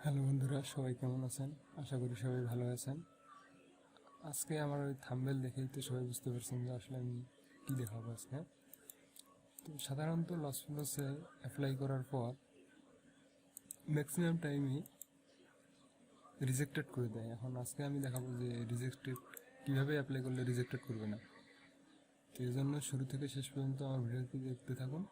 Hello বন্ধুরা, সবাই কেমন আছেন? আশা করি সবাই ভালো আছেন। আজকে আমার ওই থাম্বনেল দেখেই তো সবাই বুঝতে পারছেন যে আসলে আমি কী দেখাবো আজকে। তো সাধারণত লসপলসে অ্যাপ্লাই করার পর ম্যাক্সিমাম টাইমই রিজেক্টেড করে দেয়। এখন আজকে আমি দেখাবো যে রিজেক্টেড কীভাবে অ্যাপ্লাই করলে রিজেক্টেড করবে না। তো এই জন্য শুরু থেকে শেষ পর্যন্ত আমার ভিডিওটি দেখতে থাকুন।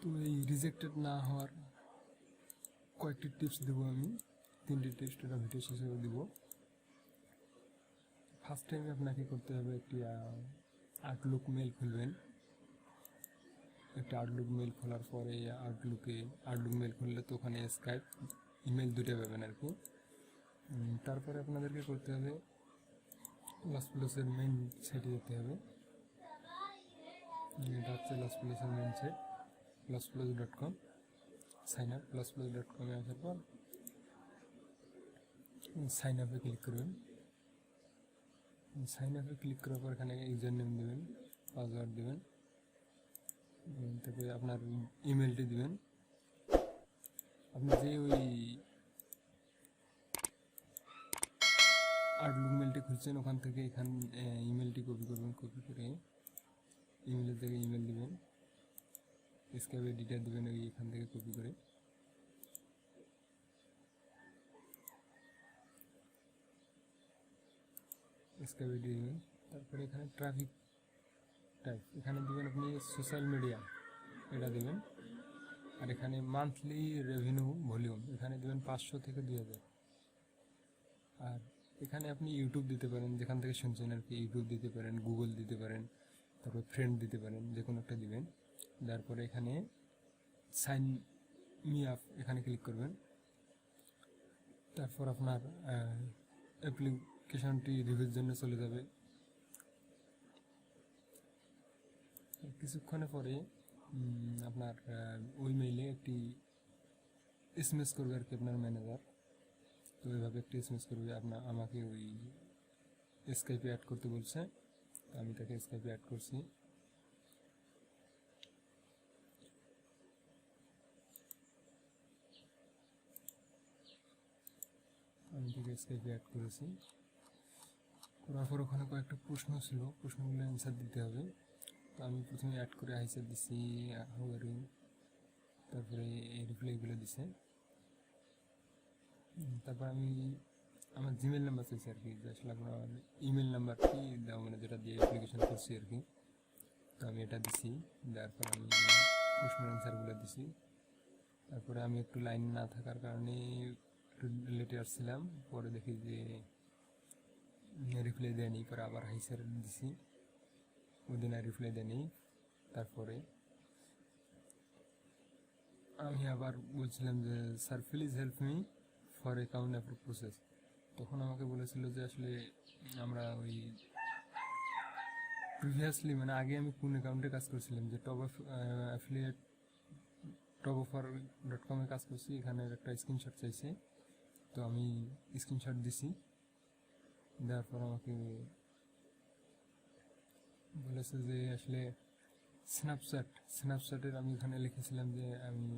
তো এই রিজেক্টেড না হওয়ার কয়েকটি টিপস দেবো আমি, 3টি টিপস এটা ভিডিও শেষে দেবো। ফার্স্ট টাইমে আপনাকে করতে হবে একটি আউটলুক মেল খুলবেন। একটা আউটলুক মেল খোলার পরে আউটলুক মেল খুললে তো ওখানে স্কাইপ ইমেল দুটো পাবেন আর কি। তারপরে আপনাদেরকে করতে হবে লসপ্লসের মেইন সাইটে যেতে হবে। এটা হচ্ছে লসপ্লসের main site lospollos.com। Sign up lospollos.com-এ আসার পর সাইন আপে ক্লিক করবেন। সাইন আপে ক্লিক করার পর এখানে ইউজার নেম দেবেন, পাসওয়ার্ড দেবেন, তারপরে আপনার ইমেলটি দিবেন। আপনি যে ওই আউটলুক মেলটি খুঁজছেন ওখান থেকে ইমেলটি কপি করবেন। কপি করে ইমেলের থেকে ইমেল দিবেন, স্ক্যাবের ডিটেল দেবেন ওই এখান থেকে কপি করে। স্ক্যাবের দিবেন। তারপরে এখানে ট্রাফিক টাইপ এখানে দিবেন আপনি সোশ্যাল মিডিয়া, এটা দেবেন। আর এখানে মান্থলি রেভিনিউ ভলিউম এখানে দেবেন 500 থেকে 2000। আর এখানে আপনি ইউটিউব দিতে পারেন, যেখান থেকে শুনছেন আর কি, ইউটিউব দিতে পারেন, গুগল দিতে পারেন, তারপর ফ্রেন্ড দিতে পারেন, যে কোনো একটা দিবেন। তারপরে এখানে সাইন মি আপ এখানে ক্লিক করবেন। তারপর আপনার অ্যাপ্লিকেশনটি রিভিউর জন্য চলে যাবে। কিছুক্ষণে পরে আপনার ওই মেইলে একটি এসএমএস করবে আর কি আপনার ম্যানেজার। তো এইভাবে একটি এসএমএস করবে আমাকে ওই স্কাইপে অ্যাড করতে বলছে। আমি তাকে স্কাইপে অ্যাড করছি। আমি তাকে স্কাইপে অ্যাড করেছি। করার পর ওখানে কয়েকটা প্রশ্ন ছিল, প্রশ্নগুলো অ্যান্সার দিতে হবে। তো আমি প্রথমে অ্যাড করে আইসার দিচ্ছি, তারপরে এই রিপ্লাইগুলো দিছে। তারপর আমি আমার জিমেল নাম্বার চাইছি আর কি, যে আসলে আপনার ইমেল নাম্বারটি দেওয়া, মানে যেটা দিয়ে অ্যাপ্লিকেশন করছি আর কি। তো আমি এটা দিছি, দেওয়ার পর আমি প্রশ্নের অ্যান্সারগুলো দিছি। তারপরে আমি একটু লাইন না থাকার কারণে একটু লেটে আসছিলাম, পরে দেখি যে রিপ্লাই দেয়নি, পরে আবার হাইসার দিছি, ওদিন আর রিপ্লাই দেয়নি। তারপরে আমি আবার বলছিলাম যে sir please help me for account approve process. তখন আমাকে বলেছিল যে আসলে আমরা ওই প্রিভিয়াসলি, মানে আগে আমি কোন অ্যাকাউন্টে কাজ করছিলাম, যে অ্যাফিলিয়েট topoffer.com-এ কাজ করছি, এখানে একটা স্ক্রিনশট চাইছে। তো আমি স্ক্রিনশট দিছি, দেওয়ার পর আমাকে বলেছে যে আসলে স্ন্যাপচ্যাটের আমি এখানে লিখেছিলাম যে আমি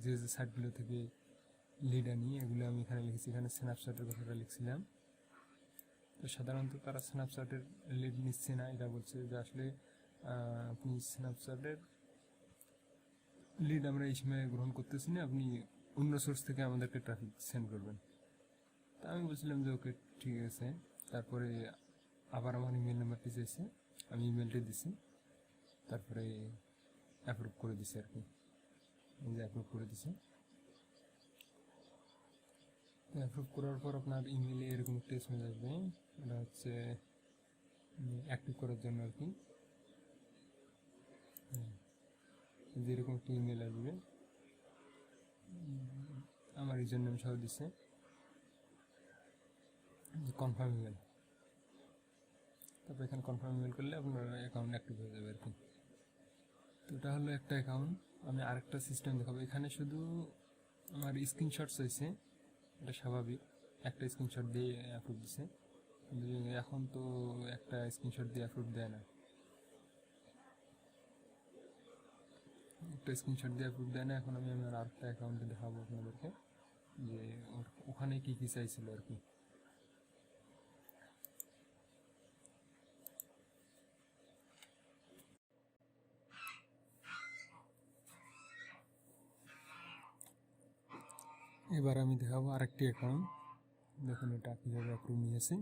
যে সাইটগুলো থেকে লিড আনি এগুলো আমি এখানে লিখেছি, এখানে স্ন্যাপচ্যাটের কথাটা লিখছিলাম। তো সাধারণত তারা স্ন্যাপচ্যাটের লিড নিচ্ছে না, এটা বলছে যে আসলে আপনি স্ন্যাপচ্যাটের লিড আমরা এই সময় গ্রহণ করতেছি না, আপনি অন্য সোর্স থেকে আমাদেরকে ট্রাফিক সেন্ড করবেন। তা আমি বলছিলাম যে ওকে ঠিক আছে। তারপরে আবার আমার ইমেল নাম্বারটি চাইছে, আমি ইমেলটি দিছি, তারপরে অ্যাপ্রুভ করে দিছি আর কি, যে অ্যাপ্রুভ করে দিছি। অ্যাপ্রুভ করার পর আপনার ইমেলে এরকম একটা এসএমএস আসবে, এটা হচ্ছে অ্যাক্টিভ করার জন্য আর কি। যেরকম একটা ইমেল আসবে, আমার ইউজার নেম সহ দিচ্ছে, কনফার্ম ইমেল। তারপর এখানে কনফার্ম ইমেল করলে আপনার অ্যাকাউন্ট অ্যাক্টিভ হয়ে যাবে আর কি। তো এটা হলো একটা অ্যাকাউন্ট। আমি আরেকটা সিস্টেম দেখাবো। এখানে শুধু আমার স্ক্রিনশট চাইছে, এটা স্বাভাবিক, একটা স্ক্রিনশট দিয়ে অ্যাপ্রুভ দিছে, কিন্তু এখন তো একটা স্ক্রিনশট দিয়ে অ্যাপ্রুভ দেয় না, একটা স্ক্রিনশট দিয়ে অ্যাপ্রুভ দেয় না। এখন আমি আমার আরেকটা অ্যাকাউন্টে দেখাবো আপনাদেরকে যে ওখানে কী কী চাইছিল আর কি। এবার আমি দেখাবো আরেকটি অ্যাকাউন্ট, দেখুন এটা কীভাবে অ্যাপ্রুভ নিয়েছে।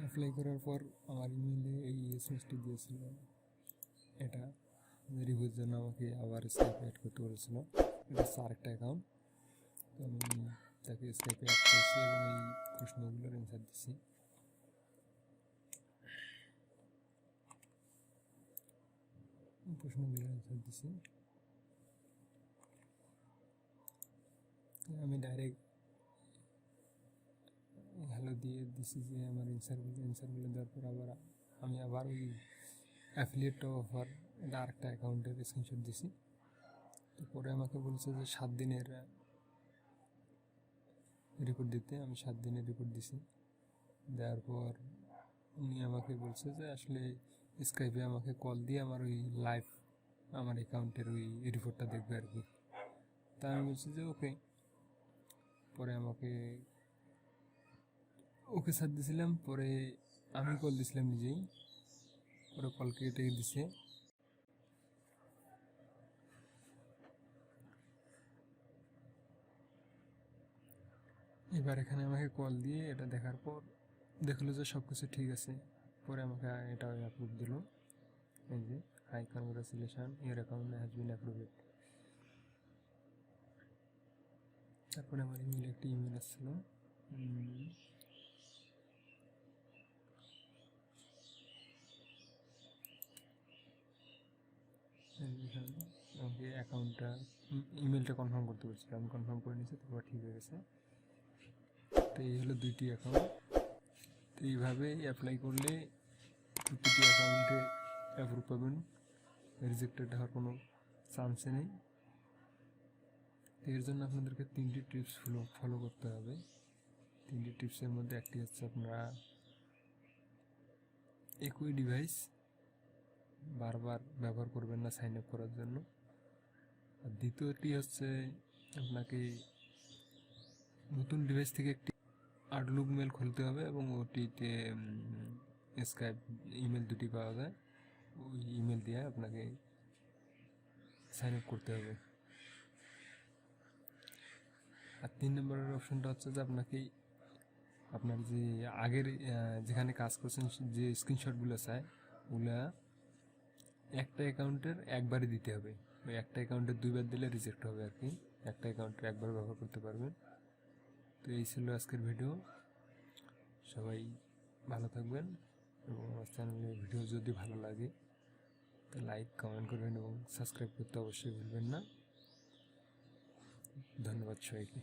অ্যাপ্লাই করার পর আমার ইমেলে এই এসএমএসটি দিয়েছিল, এটা রিভিউর জন্য আমাকে আবার স্কাইপে অ্যাড করতে বলেছিল। এটা হচ্ছে আরেকটা অ্যাকাউন্ট, তো আমি তাকে স্কাইপে অ্যাড করেছি এবং এই প্রশ্নগুলোর অ্যান্সার দিচ্ছি। প্রশ্নগুলোর অ্যান্সার দিচ্ছি। আমি ডাইরেক্ট হ্যালো দিয়ে দিছি যে আমার অ্যান্সারগুলো দেওয়ার পর আমি আবার ওই অ্যাফিলিয়েট অফার এটা আরেকটা অ্যাকাউন্টের স্ক্রিনশট দিছি। তো পরে আমাকে বলছে যে 7 দিনের রিপোর্ট দিতে, আমি 7 দিনের রিপোর্ট দিছি। দেওয়ার পর উনি আমাকে বলছে যে আসলে স্কাইপে আমাকে কল দিয়ে আমার ওই লাইভ আমার অ্যাকাউন্টের ওই রিপোর্টটা দেখবে আর কি। তা আমি বলছি যে ওকে। পরে আমাকে ওকে সাথ দিয়েছিলাম, পরে আমি কল দিয়েছিলাম নিজেই, পরে কল কেটে দিছে। এবার এখানে আমাকে কল দিয়ে এটা দেখার পর দেখলো যে সব কিছু ঠিক আছে, পরে আমাকে এটা অ্যাপ্রুভ দিল, এই যে hi congratulation your account has been approved. তারপরে আমার ইমেল একটি ইমেল আসছিল, আমাকে অ্যাকাউন্টটা ইমেলটা কনফার্ম করতে বলছিল, আমি কনফার্ম করে নিয়েছি, তারপর ঠিক হয়ে গেছে। তো এই হলো 2টি অ্যাকাউন্ট। তো এইভাবে অ্যাপ্লাই করলে প্রতিটি অ্যাকাউন্টে অ্যাপ্রুভ পাবেন, রিজেক্টেড হওয়ার কোনো চান্সই নেই। তো এর জন্য আপনাদেরকে 3টি টিপস ফলো করতে হবে। 3টি টিপসের মধ্যে একটি হচ্ছে আপনারা একই ডিভাইস বারবার ব্যবহার করবেন না সাইন আপ করার জন্য। আর দ্বিতীয়টি হচ্ছে আপনাকে নতুন ডিভাইস থেকে একটি আউটলুক মেল খুলতে হবে এবং ওটিতে স্কাইপ ইমেল দুটি পাওয়া যায়, ওই ইমেল দিয়ে আপনাকে সাইন আপ করতে হবে। আর 3 নম্বরের অপশনটা হচ্ছে যে আপনাকে আপনার যে আগের যেখানে কাজ করছেন যে স্ক্রিনশটগুলো চায় ওগুলা একটা অ্যাকাউন্টের একবারই দিতে হবে, ওই একটা অ্যাকাউন্টের 2বার দিলে রিজেক্ট হবে আর কি, একটা অ্যাকাউন্টের একবার ব্যবহার করতে পারবেন। তো এই ছিল আজকের ভিডিও, সবাই ভালো থাকবেন এবং আমার চ্যানেলের ভিডিও যদি ভালো লাগে তো লাইক কমেন্ট করবেন এবং সাবস্ক্রাইব করতে অবশ্যই ভুলবেন না। ধন্যবাদ সবাইকে।